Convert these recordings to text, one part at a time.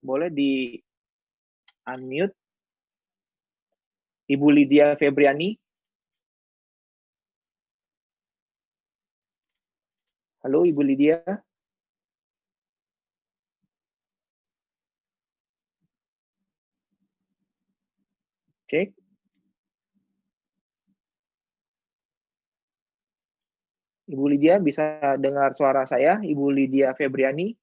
boleh di-unmute. Ibu Lydia Febriani. Halo, Ibu Lydia. Cek. Ibu Lydia bisa dengar suara saya, Ibu Lydia Febriani?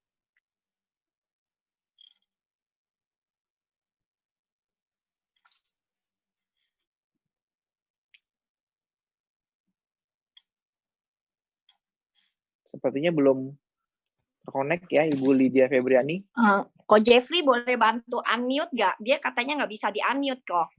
Sepertinya belum terkonek ya, Ibu Lydia Febriani. Kok Jeffrey boleh bantu unmute nggak? Dia katanya nggak bisa di-unmute kok.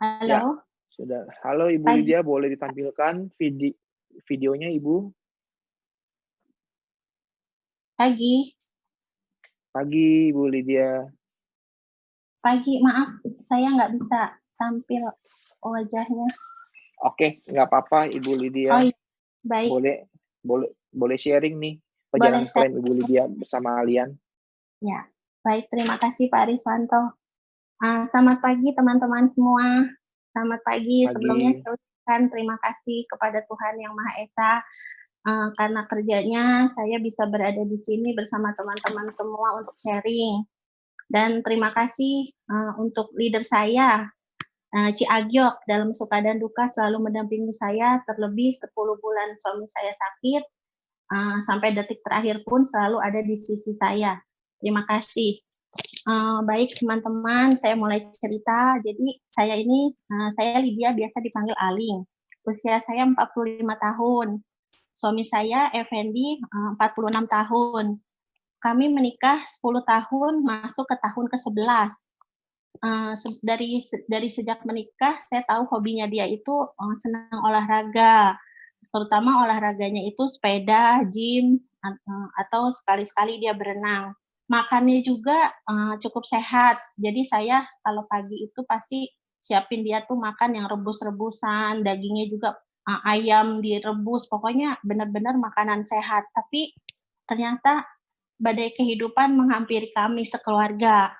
Halo. Ya, sudah. Halo Ibu Lydia, boleh ditampilkan videonya Ibu? Pagi. Pagi Ibu Lydia. Pagi, maaf, saya nggak bisa tampil wajahnya. Oke, nggak apa-apa Ibu Lydia. Oh, iya. Baik. Boleh sharing nih perjalanan kalian Ibu Lydia bersama Alian. Ya, baik. Terima kasih Pak Riswanto. Selamat pagi teman-teman semua. Selamat pagi. Sebelumnya saya ucapkan terima kasih kepada Tuhan Yang Maha Esa karena kerjanya saya bisa berada di sini bersama teman-teman semua untuk sharing. Dan terima kasih untuk leader saya, Ci Agyok, dalam suka dan duka selalu mendampingi saya, terlebih 10 bulan suami saya sakit, sampai detik terakhir pun selalu ada di sisi saya. Terima kasih. Baik teman-teman, saya mulai cerita. Jadi saya Lydia, biasa dipanggil Aling. Usia saya 45 tahun. Suami saya Effendi 46 tahun. Kami menikah 10 tahun, masuk ke tahun ke-11. Dari sejak menikah, saya tahu hobinya dia itu senang olahraga. Terutama olahraganya itu sepeda, gym, atau sekali-sekali dia berenang. Makannya juga cukup sehat. Jadi saya kalau pagi itu pasti siapin dia tuh makan yang rebus-rebusan, dagingnya juga ayam direbus, pokoknya benar-benar makanan sehat. Tapi ternyata badai kehidupan menghampiri kami sekeluarga,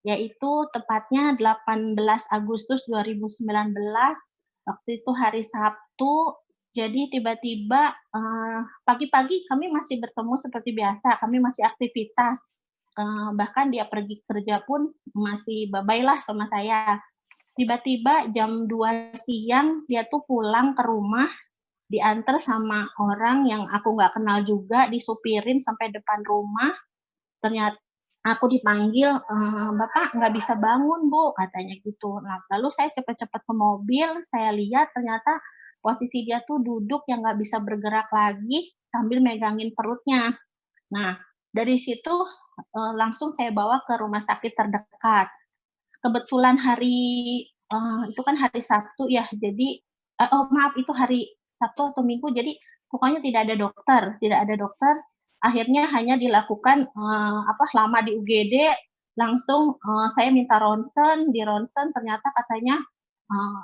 yaitu tepatnya 18 Agustus 2019, waktu itu hari Sabtu. Jadi tiba-tiba pagi-pagi kami masih bertemu seperti biasa, kami masih aktivitas. Bahkan dia pergi kerja pun masih bye-bye lah sama saya. Tiba-tiba jam 2 siang dia tuh pulang ke rumah, diantar sama orang yang aku nggak kenal juga, disupirin sampai depan rumah. Ternyata aku dipanggil, "Bapak nggak bisa bangun, Bu," katanya gitu. Nah, lalu saya cepat-cepat ke mobil, saya lihat ternyata posisi dia tuh duduk yang nggak bisa bergerak lagi sambil megangin perutnya. Nah, dari situ langsung saya bawa ke rumah sakit terdekat. Kebetulan itu kan hari Sabtu ya, jadi maaf itu hari Sabtu atau Minggu, jadi pokoknya tidak ada dokter. Akhirnya hanya dilakukan lama di UGD, langsung saya minta ronsen, di ronsen ternyata katanya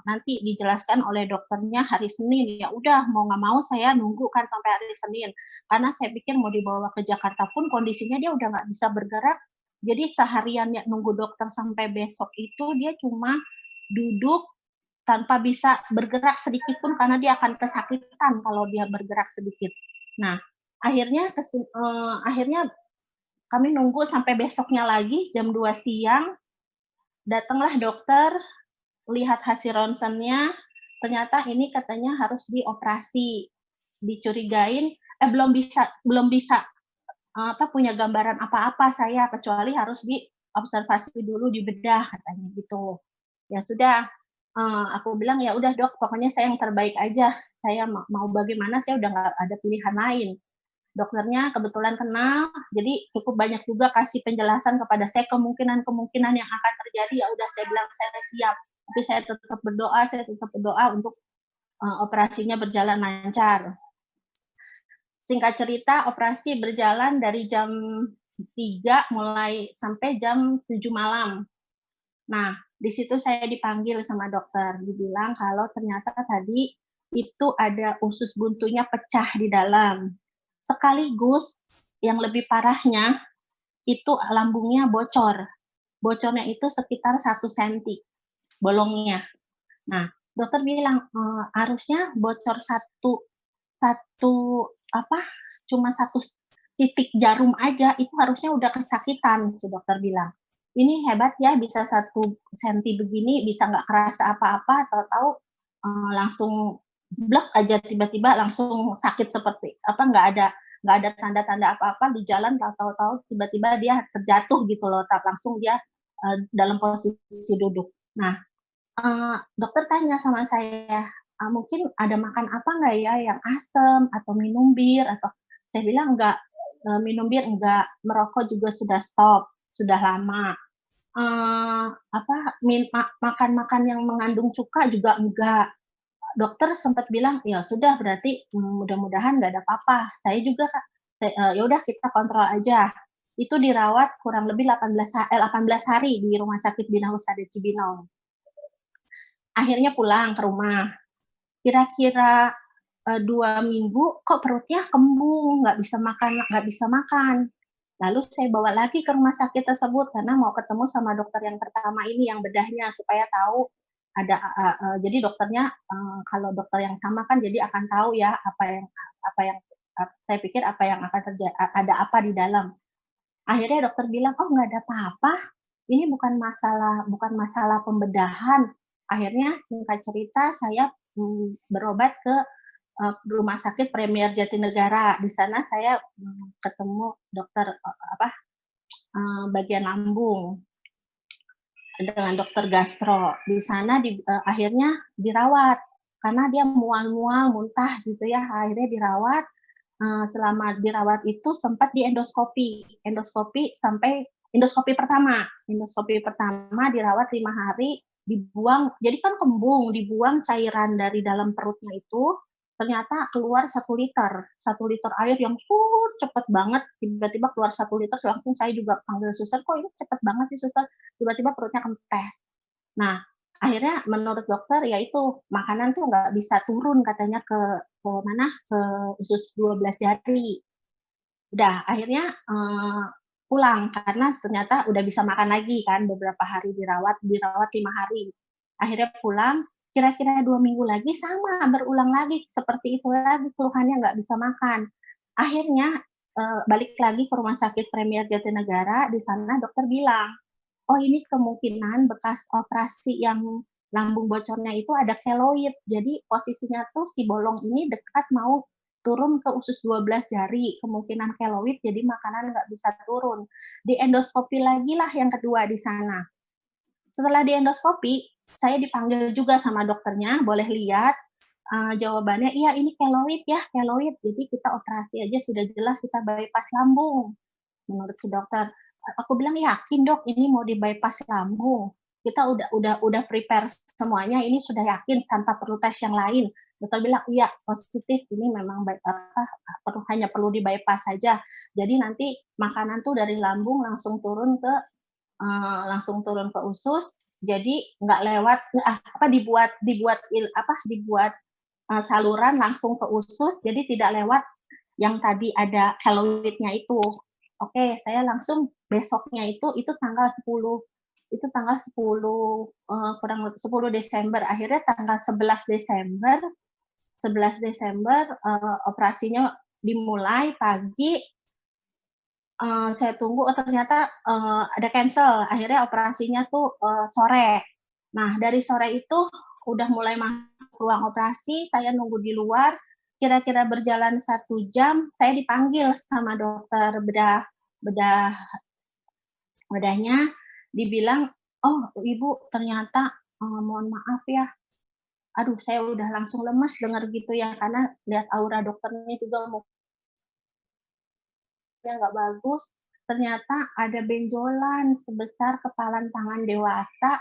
nanti dijelaskan oleh dokternya hari Senin. Ya udah, mau nggak mau saya nunggu kan sampai hari Senin, karena saya pikir mau dibawa ke Jakarta pun kondisinya dia udah nggak bisa bergerak. Jadi seharian ya nunggu dokter sampai besok itu dia cuma duduk tanpa bisa bergerak sedikit pun karena dia akan kesakitan kalau dia bergerak sedikit. Nah, akhirnya kami nunggu sampai besoknya lagi jam 2 siang. Datanglah dokter, lihat hasil ronsennya, ternyata ini katanya harus dioperasi. Dicurigain belum bisa punya gambaran apa-apa saya, kecuali harus diobservasi dulu di bedah katanya gitu. Ya sudah, aku bilang ya udah Dok, pokoknya saya yang terbaik aja. Saya mau bagaimana, saya udah nggak ada pilihan lain. Dokternya kebetulan kenal, jadi cukup banyak juga kasih penjelasan kepada saya kemungkinan yang akan terjadi. Ya udah saya bilang saya siap, tapi saya tetap berdoa untuk operasinya berjalan lancar. Singkat cerita, operasi berjalan dari jam 3 mulai sampai jam 7 malam. Nah, di situ saya dipanggil sama dokter, dibilang kalau ternyata tadi itu ada usus buntunya pecah di dalam. Sekaligus yang lebih parahnya itu lambungnya bocor. Bocornya itu sekitar 1 senti bolongnya. Nah, dokter bilang, harusnya bocor satu satu apa, cuma satu titik jarum aja itu harusnya udah kesakitan, si dokter bilang. Ini hebat ya bisa 1 senti begini bisa nggak kerasa apa-apa, tahu-tahu, langsung blek aja tiba-tiba langsung sakit seperti apa, nggak ada tanda-tanda apa-apa di jalan, tahu-tahu tiba-tiba dia terjatuh gitu loh, langsung dia, dalam posisi duduk. Nah, dokter tanya sama saya, "Mungkin ada makan apa nggak ya yang asam atau minum bir?" Atau saya bilang, "Enggak, minum bir enggak, merokok juga sudah stop, sudah lama. Apa, makan-makan yang mengandung cuka juga enggak." Dokter sempat bilang, "Ya sudah berarti, mudah-mudahan nggak ada apa-apa." Saya juga Kak, ya udah kita kontrol aja. Itu dirawat kurang lebih 18 hari di Rumah Sakit Bina Husada Cibinong. Akhirnya pulang ke rumah. Kira-kira, 2 minggu kok perutnya kembung, nggak bisa makan. Lalu saya bawa lagi ke rumah sakit tersebut karena mau ketemu sama dokter yang pertama ini yang bedahnya supaya tahu jadi dokternya, kalau dokter yang sama kan jadi akan tahu ya apa yang saya pikir apa yang akan ada apa di dalam. Akhirnya dokter bilang, "Oh nggak ada apa-apa, ini bukan masalah pembedahan." Akhirnya singkat cerita saya, berobat ke, Rumah Sakit Premier Jatinegara. Di sana saya, ketemu dokter, bagian lambung dengan dokter gastro. Di sana akhirnya dirawat karena dia mual-mual, muntah gitu ya, akhirnya dirawat. Selama dirawat itu sempat endoskopi pertama dirawat 5 hari, dibuang jadi kan kembung, dibuang cairan dari dalam perutnya itu, ternyata keluar 1 liter air yang cepet banget, tiba-tiba keluar 1 liter, langsung saya juga panggil suster, "Kok ini cepet banget sih suster?" Tiba-tiba perutnya kempes. Nah, akhirnya menurut dokter ya itu, makanan tuh nggak bisa turun katanya ke usus 12 jari. Udah akhirnya, pulang karena ternyata udah bisa makan lagi kan beberapa hari dirawat 5 hari. Akhirnya pulang, kira-kira 2 minggu lagi sama berulang lagi seperti itu lagi keluhannya nggak bisa makan. Akhirnya, balik lagi ke Rumah Sakit Premier Jatinegara, di sana dokter bilang, "Oh ini kemungkinan bekas operasi yang lambung bocornya itu ada keloid. Jadi posisinya tuh si bolong ini dekat mau turun ke usus 12 jari, kemungkinan keloid jadi makanan nggak bisa turun." Di endoskopi lagi lah yang kedua di sana. Setelah di endoskopi, saya dipanggil juga sama dokternya, boleh lihat, jawabannya, "Iya ini keloid ya, keloid. Jadi kita operasi aja sudah jelas kita bypass lambung." Menurut si dokter. Aku bilang, "Yakin Dok ini mau di-bypass lambung? Kita udah prepare semuanya, ini sudah yakin tanpa perlu tes yang lain?" Dokter bilang, "Iya, positif, ini memang hanya perlu di-bypass saja. Jadi nanti makanan tuh dari lambung langsung turun ke usus, jadi nggak lewat dibuat saluran langsung ke usus, jadi tidak lewat yang tadi ada keloidnya itu." Oke, saya langsung besoknya itu tanggal 10, kurang lebih 10 Desember, akhirnya tanggal 11 Desember, operasinya dimulai pagi, saya tunggu, oh ternyata, ada cancel, akhirnya operasinya tuh, sore. Nah, dari sore itu udah mulai masuk ruang operasi, saya nunggu di luar, kira-kira berjalan 1 jam, saya dipanggil sama dokter bedah bedahnya, dibilang, "Oh Ibu ternyata, mohon maaf ya." Aduh saya udah langsung lemes dengar gitu ya, karena lihat aura dokternya juga mukanya nggak bagus, ternyata ada benjolan sebesar kepalan tangan dewasa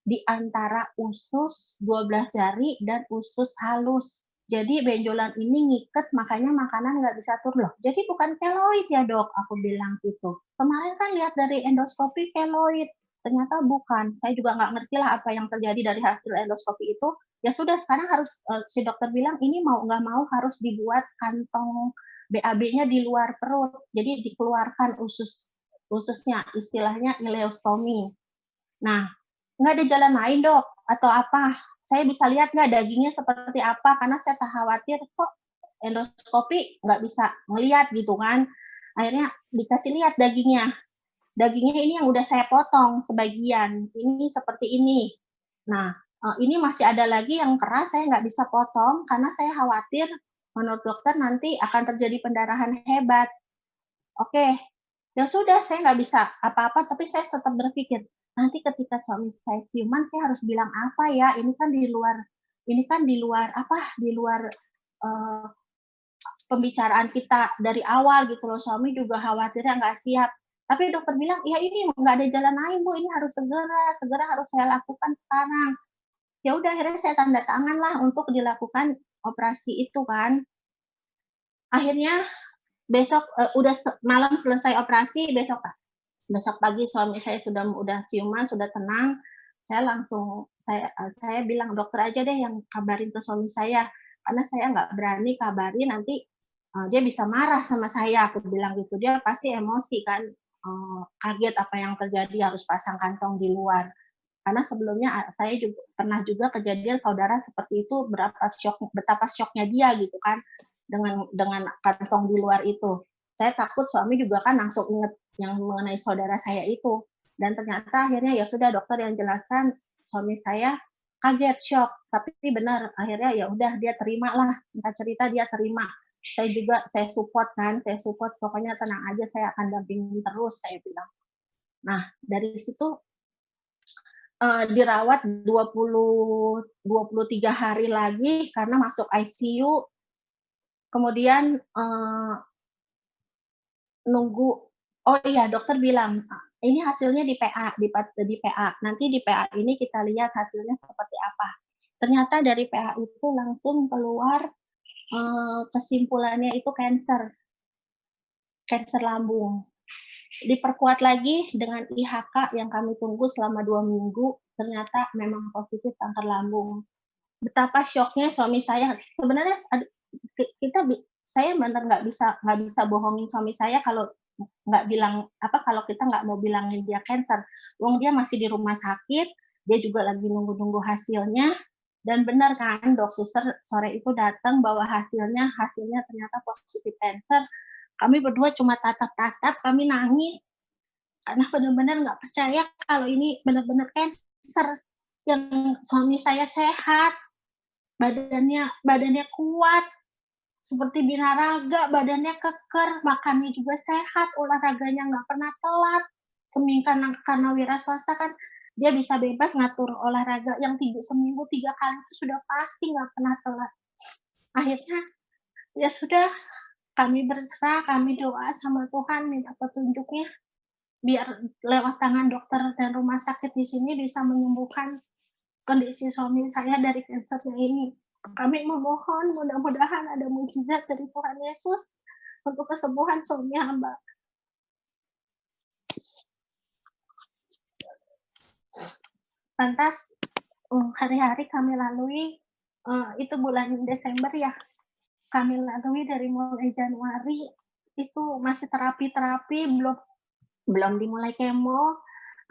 di antara usus 12 jari dan usus halus. Jadi benjolan ini ngiket, makanya makanan nggak bisa turun. Loh, jadi bukan keloid ya dok? Aku bilang gitu. Kemarin kan lihat dari endoskopi keloid, ternyata bukan. Saya juga nggak ngerti lah apa yang terjadi dari hasil endoskopi itu. Ya sudah, sekarang harus si dokter bilang ini mau nggak mau harus dibuat kantong BAB-nya di luar perut. Jadi dikeluarkan ususnya, istilahnya ileostomi. Nah, nggak ada jalan lain dok atau apa? Saya bisa lihat nggak dagingnya seperti apa? Karena saya tak khawatir kok endoskopi nggak bisa ngelihat gitu kan. Akhirnya dikasih lihat dagingnya. Dagingnya ini yang udah saya potong sebagian. Ini seperti ini. Nah, ini masih ada lagi yang keras saya nggak bisa potong karena saya khawatir menurut dokter nanti akan terjadi pendarahan hebat. Oke, ya sudah saya nggak bisa apa-apa, tapi saya tetap berpikir, nanti ketika suami saya ciuman saya harus bilang apa ya, ini kan di luar apa, di luar, eee, pembicaraan kita dari awal gitu loh, suami juga khawatirnya nggak siap. Tapi dokter bilang, "Ya ini nggak ada jalan lain Bu, ini harus segera harus saya lakukan sekarang." Ya udah akhirnya saya tanda tangan lah untuk dilakukan operasi itu kan. Akhirnya besok, udah malam selesai operasi, besok pagi suami saya udah siuman, sudah tenang, saya bilang, "Dokter aja deh yang kabarin ke suami saya, karena saya nggak berani kabarin nanti, dia bisa marah sama saya," aku bilang gitu. Dia pasti emosi kan, kaget apa yang terjadi harus pasang kantong di luar. Karena sebelumnya saya juga pernah juga kejadian saudara seperti itu, betapa syoknya dia gitu kan, dengan kantong di luar itu. Saya takut suami juga kan langsung inget yang mengenai saudara saya itu. Dan ternyata akhirnya ya sudah dokter yang jelaskan, suami saya kaget, syok, tapi benar akhirnya ya udah dia terima lah, singkat cerita dia terima. Saya support kan, saya support pokoknya tenang aja saya akan dampingin terus, saya bilang. Nah, dari situ dirawat 23 hari lagi karena masuk ICU, kemudian, nunggu oh iya dokter bilang, "Ini hasilnya di PA, di PA, nanti di PA ini kita lihat hasilnya seperti apa." Ternyata dari PA itu langsung keluar, kesimpulannya itu kanker lambung. Diperkuat lagi dengan IHK yang kami tunggu selama 2 minggu, ternyata memang positif kanker lambung. Betapa syoknya suami saya. Sebenarnya saya benar nggak bisa bohongin suami saya kalau nggak bilang apa, kalau kita nggak mau bilangin dia cancer. Wong dia masih di rumah sakit, dia juga lagi nunggu-nunggu hasilnya, dan benar kan dok suster sore itu datang bawa hasilnya ternyata positif cancer. Kami berdua cuma tatap-tatap, kami nangis, karena benar-benar nggak percaya kalau ini benar-benar cancer. Yang suami saya sehat, badannya kuat, seperti binaraga, badannya keker, makannya juga sehat, olahraganya nggak pernah telat. Karena wira swasta kan dia bisa bebas ngatur olahraga yang seminggu 3 kali itu sudah pasti nggak pernah telat. Akhirnya ya sudah, kami berserah, kami doa sama Tuhan minta petunjuknya biar lewat tangan dokter dan rumah sakit di sini bisa menyembuhkan kondisi suami saya dari kansernya ini. Kami memohon mudah-mudahan ada mukjizat dari Tuhan Yesus untuk kesembuhan suami hamba. Lantas hari-hari kami lalui, itu bulan Desember ya, kami lalui dari mulai Januari itu masih terapi, belum dimulai kemo.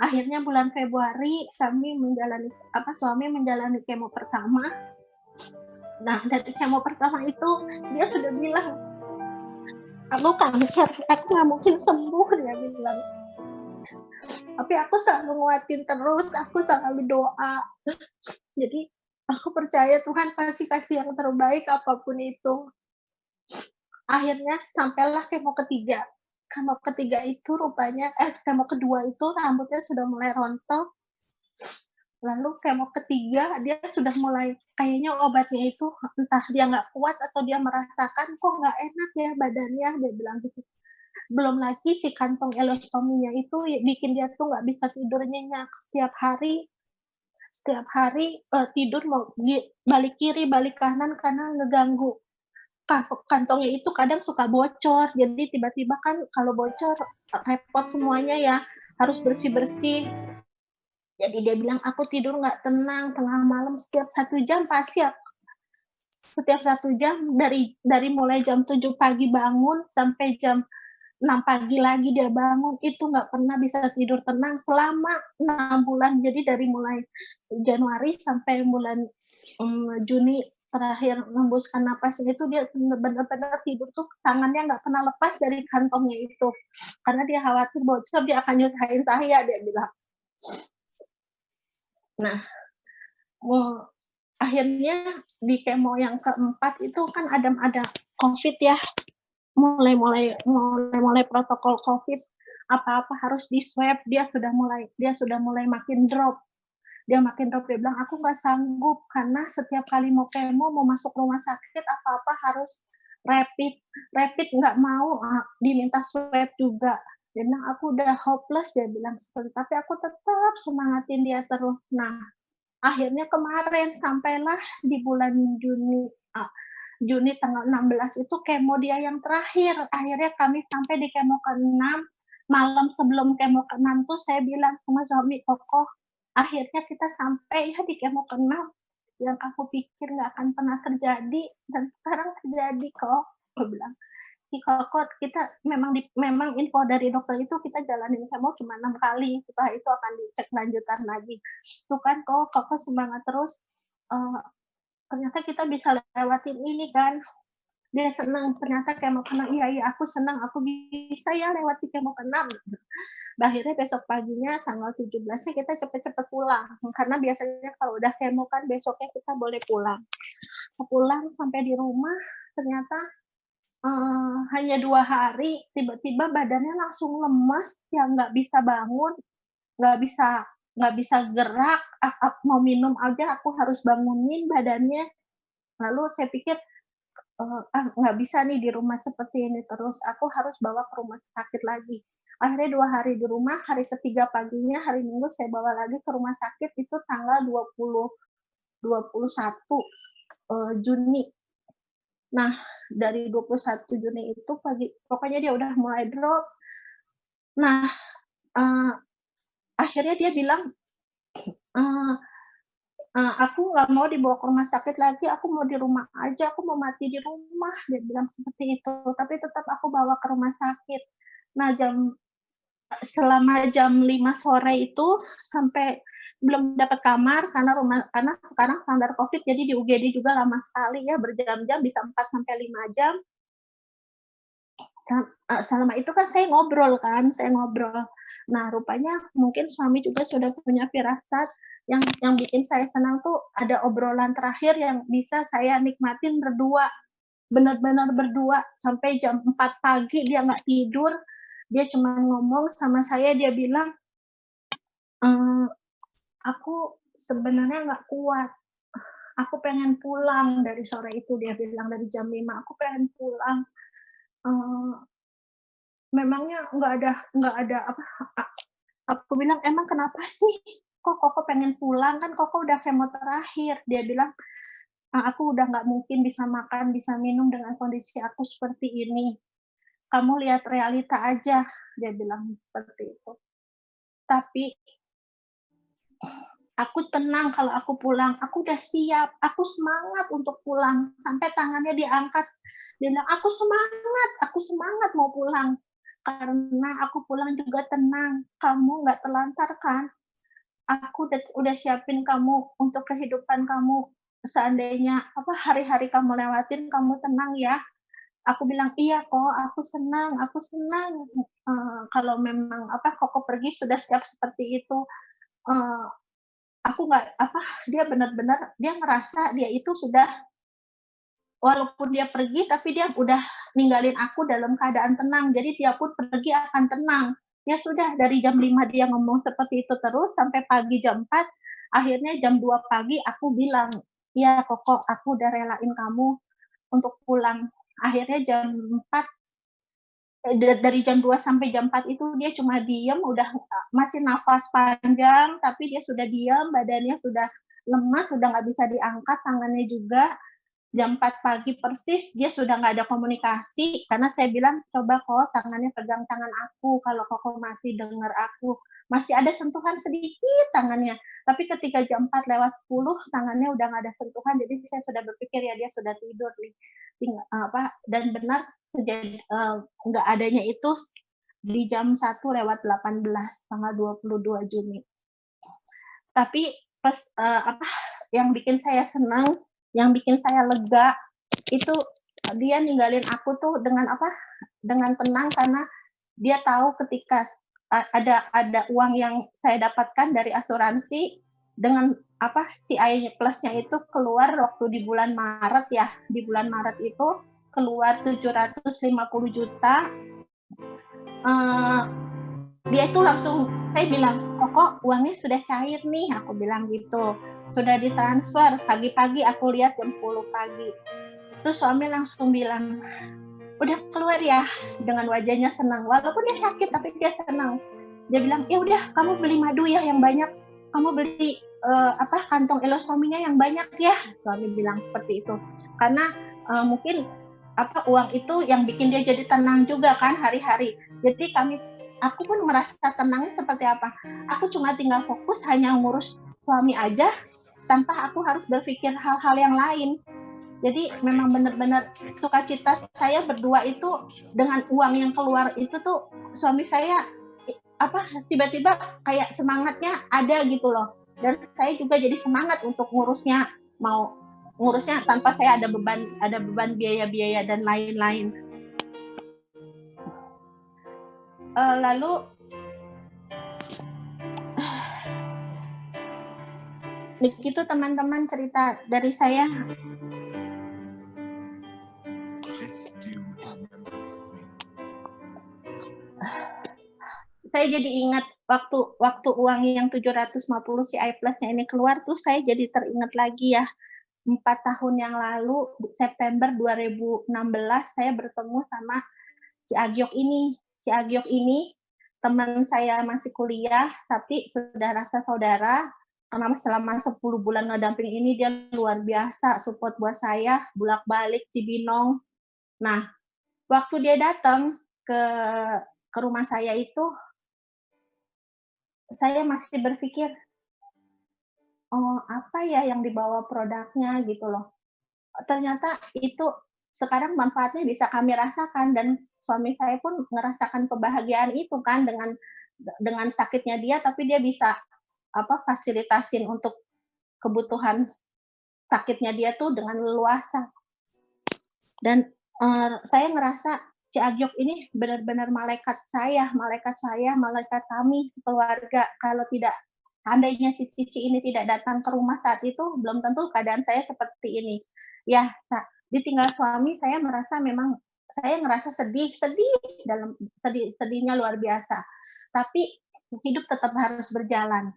Akhirnya bulan Februari suami menjalani kemo pertama. Nah, dari kemo pertama itu dia sudah bilang, "Kamu kanker, aku nggak mungkin sembuh," dia bilang. Tapi aku selalu nguatin terus, aku selalu doa. Jadi aku percaya Tuhan pasti kasih yang terbaik apapun itu. Akhirnya sampailah kemo ketiga. Kemo kedua itu rambutnya sudah mulai rontok. Lalu kemo ketiga dia sudah mulai kayaknya obatnya itu entah dia nggak kuat atau dia merasakan kok nggak enak ya badannya, dia bilang gitu. Belum lagi si kantong ileostominya itu bikin dia tuh nggak bisa tidur nyenyak setiap hari. setiap hari, tidur mau balik kiri, balik kanan karena ngeganggu. Kantongnya itu kadang suka bocor, jadi tiba-tiba kan kalau bocor, repot semuanya ya, harus bersih-bersih. Jadi dia bilang, "Aku tidur nggak tenang, tengah malam setiap 1 jam pasti setiap 1 jam dari mulai jam 7 pagi bangun sampai jam 6 pagi lagi dia bangun, itu nggak pernah bisa tidur tenang selama 6 bulan." Jadi dari mulai Januari sampai bulan, Juni terakhir hembuskan napasnya itu dia benar-benar tidur tuh tangannya nggak pernah lepas dari kantongnya itu. Karena dia khawatir bocor, dia akan nyusahin saya, dia bilang. Nah, akhirnya di kemo yang keempat itu kan ada Covid ya. Mulai protokol Covid, apa-apa harus di-swab, dia sudah mulai makin drop. Dia bilang, "Aku nggak sanggup karena setiap kali mau kemo, mau masuk rumah sakit, apa-apa harus rapid. Rapid nggak mau, diminta swab juga." Dia bilang, "Aku udah hopeless," dia bilang seperti, tapi aku tetap semangatin dia terus. Nah, akhirnya kemarin sampailah di bulan Juni tanggal 16 itu kemo dia yang terakhir. Akhirnya kami sampai di kemo ke-6, malam sebelum kemo ke-6 tuh saya bilang sama suami, "Kokoh, akhirnya kita sampai ya di kemo ke-6, yang aku pikir nggak akan pernah terjadi dan sekarang terjadi kok." Aku bilang, "Ih Koko, kita memang info dari dokter itu kita jalanin kemo cuma 6 kali, setelah itu akan dicek lanjutan lagi. Tuh kan Koko semangat terus, eee, ternyata kita bisa lewatin ini kan." Dia senang, ternyata kemo ke-6, "Iya, aku senang, aku bisa ya lewati kemo ke-6." Nah, akhirnya besok paginya tanggal 17-nya kita cepet-cepet pulang, karena biasanya kalau udah kemo kan besoknya kita boleh pulang. Pulang sampai di rumah ternyata, hanya 2 hari tiba-tiba badannya langsung lemes, yang nggak bisa bangun, nggak bisa nggak bisa gerak, mau minum aja aku harus bangunin badannya. Lalu saya pikir, nggak bisa nih di rumah seperti ini terus, aku harus bawa ke rumah sakit lagi. Akhirnya 2 hari di rumah, hari ketiga paginya, hari Minggu saya bawa lagi ke rumah sakit itu tanggal 21, Juni. Nah, dari 21 Juni itu pokoknya dia udah mulai drop. Nah, eee, akhirnya dia bilang, eee "Aku nggak mau dibawa ke rumah sakit lagi, aku mau di rumah aja, aku mau mati di rumah," dia bilang seperti itu, tapi tetap aku bawa ke rumah sakit. Nah, selama jam 5 sore itu sampai belum dapat kamar karena sekarang standar Covid jadi di UGD juga lama sekali ya, berjam-jam bisa 4 sampai 5 jam. Selama itu kan saya ngobrol. Nah, rupanya mungkin suami juga sudah punya firasat, yang bikin saya senang tuh ada obrolan terakhir yang bisa saya nikmatin berdua, benar-benar berdua sampai jam 4 pagi dia nggak tidur, dia cuma ngomong sama saya, dia bilang, eee, "Aku sebenarnya nggak kuat, aku pengen pulang dari sore itu," dia bilang, "dari jam 5, aku pengen pulang, eee, memangnya nggak ada apa." Aku bilang, "Emang kenapa sih? Kok Koko pengen pulang? Kan Koko udah kemo terakhir." Dia bilang, "Aku udah nggak mungkin bisa makan, bisa minum dengan kondisi aku seperti ini. Kamu lihat realita aja," dia bilang seperti itu. "Tapi aku tenang kalau aku pulang, aku udah siap, aku semangat untuk pulang." Sampai tangannya diangkat, dia bilang, aku semangat mau pulang. Karena aku pulang juga tenang, kamu nggak terlantar kan? Aku udah siapin kamu untuk kehidupan kamu, seandainya hari-hari kamu lewatin kamu tenang ya." Aku bilang, "Iya kok, aku senang, kalau memang Koko pergi sudah siap seperti itu." Eee, aku nggak dia benar-benar dia ngerasa dia itu sudah, walaupun dia pergi tapi dia udah ninggalin aku dalam keadaan tenang, jadi dia pun pergi akan tenang. Ya sudah dari jam 5 dia ngomong seperti itu terus sampai pagi jam 4, akhirnya jam 2 pagi aku bilang, "Iya Koko, aku udah relain kamu untuk pulang." Akhirnya jam 4 dari jam 2 sampai jam 4 itu dia cuma diem, udah masih nafas panjang, tapi dia sudah diam, badannya sudah lemas, sudah nggak bisa diangkat, tangannya juga. Jam 4 pagi persis dia sudah nggak ada komunikasi, karena saya bilang, "Coba kok tangannya pegang tangan aku, kalau Koko masih dengar aku." Masih ada sentuhan sedikit tangannya, tapi ketika jam 4 lewat 10 tangannya udah nggak ada sentuhan, jadi saya sudah berpikir ya dia sudah tidur nih. Dan benar nggak adanya itu di jam 1 lewat 18, tanggal 22 Juni. Tapi pas, yang bikin saya senang, yang bikin saya lega, itu dia ninggalin aku tuh dengan dengan tenang karena dia tahu ketika ada uang yang saya dapatkan dari asuransi dengan CI plusnya itu keluar waktu di bulan Maret ya. Di bulan Maret itu keluar 750 juta. Dia itu langsung, saya bilang, "Koko, uangnya sudah cair nih," aku bilang gitu. Sudah ditransfer, pagi-pagi aku lihat jam 10 pagi. Terus suami langsung bilang, "Udah keluar ya?" Dengan wajahnya senang. Walaupun dia sakit, tapi dia senang. Dia bilang, "Ya udah, kamu beli madu ya yang banyak. Kamu beli kantong elostominya yang banyak ya." Suami bilang seperti itu. Karena mungkin uang itu yang bikin dia jadi tenang juga kan hari-hari. Jadi aku pun merasa tenangnya seperti apa. Aku cuma tinggal fokus hanya ngurus suami aja tanpa aku harus berpikir hal-hal yang lain. Jadi memang benar-benar sukacita saya berdua itu dengan uang yang keluar itu tuh suami saya tiba-tiba kayak semangatnya ada gitu loh. Dan saya juga jadi semangat untuk ngurusnya tanpa saya ada beban biaya-biaya dan lain-lain. Lalu begitu teman-teman cerita dari saya. Saya jadi ingat waktu uang yang 750 CI Plus-nya ini keluar tuh saya jadi teringat lagi ya. 4 tahun yang lalu, September 2016, saya bertemu sama Ci Agyok ini. Ci Agyok ini teman saya masih kuliah, tapi sudah rasa saudara. Karena selama 10 bulan ngedamping ini dia luar biasa support buat saya, bolak-balik Cibinong. Nah, waktu dia datang ke rumah saya itu, saya masih berpikir, oh apa ya yang dibawa produknya gitu loh. Ternyata itu sekarang manfaatnya bisa kami rasakan dan suami saya pun merasakan kebahagiaan itu kan dengan sakitnya dia, tapi dia bisa fasilitasin untuk kebutuhan sakitnya dia tuh dengan leluasa. Dan saya ngerasa Ci Agyok ini benar-benar malaikat malaikat kami sekeluarga. Kalau tidak, andainya si Cici ini tidak datang ke rumah saat itu, belum tentu keadaan saya seperti ini. Ya, ditinggal suami, saya merasa memang saya ngerasa sedihnya luar biasa. Tapi hidup tetap harus berjalan.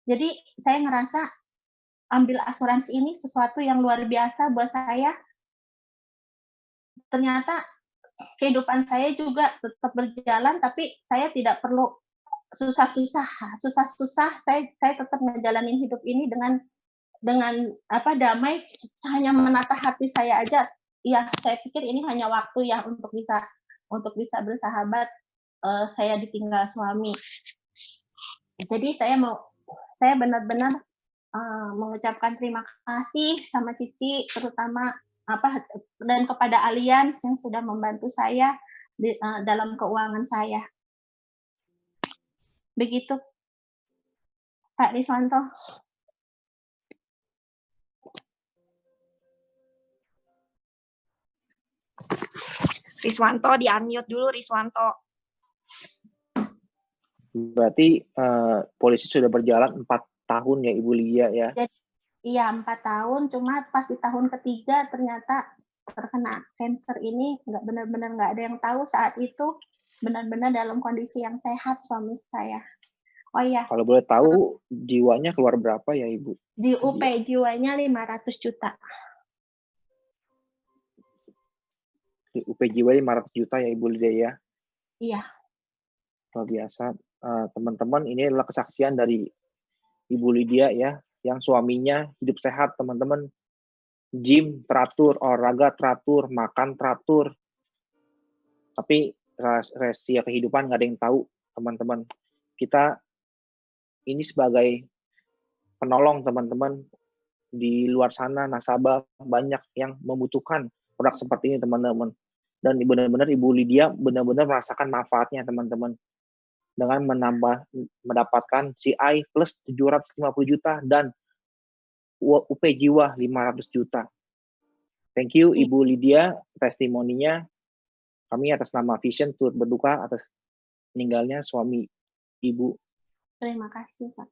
Jadi saya ngerasa ambil asuransi ini sesuatu yang luar biasa buat saya. Ternyata kehidupan saya juga tetap berjalan, tapi saya tidak perlu susah-susah. Saya tetap ngejalanin hidup ini dengan damai, hanya menata hati saya aja. Ya, saya pikir ini hanya waktu ya untuk bisa bersahabat. Saya ditinggal suami. Jadi saya benar-benar mengucapkan terima kasih sama Cici, terutama dan kepada Allianz yang sudah membantu saya dalam keuangan saya. Begitu, Pak Riswanto. Riswanto, di-unmute dulu Riswanto. Berarti polisi sudah berjalan 4 tahun ya Ibu Lia ya? Iya, 4 tahun, cuma pas di tahun ketiga ternyata terkena cancer ini benar-benar nggak ada yang tahu saat itu, benar-benar dalam kondisi yang sehat suami saya. Oh iya. Kalau boleh tahu jiwanya keluar berapa ya Ibu? jiwanya 500 juta. UP jiwa 500 juta ya Ibu Lia ya? Iya. Luar biasa. Teman-teman, ini adalah kesaksian dari Ibu Lydia ya, yang suaminya hidup sehat, teman-teman. Gym teratur, olahraga teratur, makan teratur. Tapi rahasia kehidupan nggak ada yang tahu, teman-teman. Kita ini sebagai penolong, teman-teman. Di luar sana, nasabah banyak yang membutuhkan produk seperti ini, teman-teman. Dan benar-benar Ibu Lydia benar-benar merasakan manfaatnya, teman-teman. Dengan mendapatkan CI plus 750 juta dan UP Jiwa 500 juta. Thank you Ibu Lydia testimoninya. Kami atas nama Vision turut berduka atas meninggalnya suami Ibu. Terima kasih, Pak.